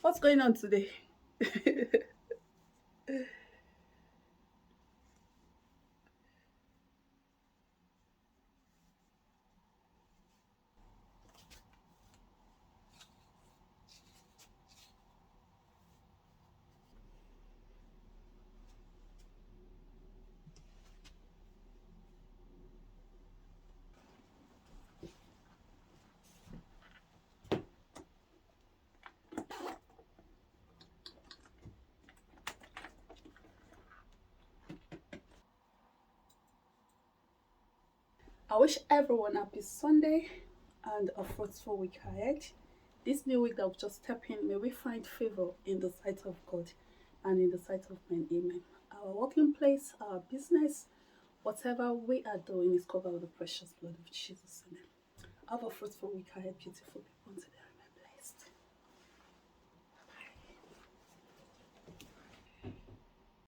What's going on today? I wish everyone happy Sunday and a fruitful week ahead. This new week that we've just stepped in, may we find favor in the sight of God and in the sight of men. Amen. Our working place, our business, whatever we are doing is covered with the precious blood of Jesus. Amen. Have a fruitful week ahead, beautiful people today.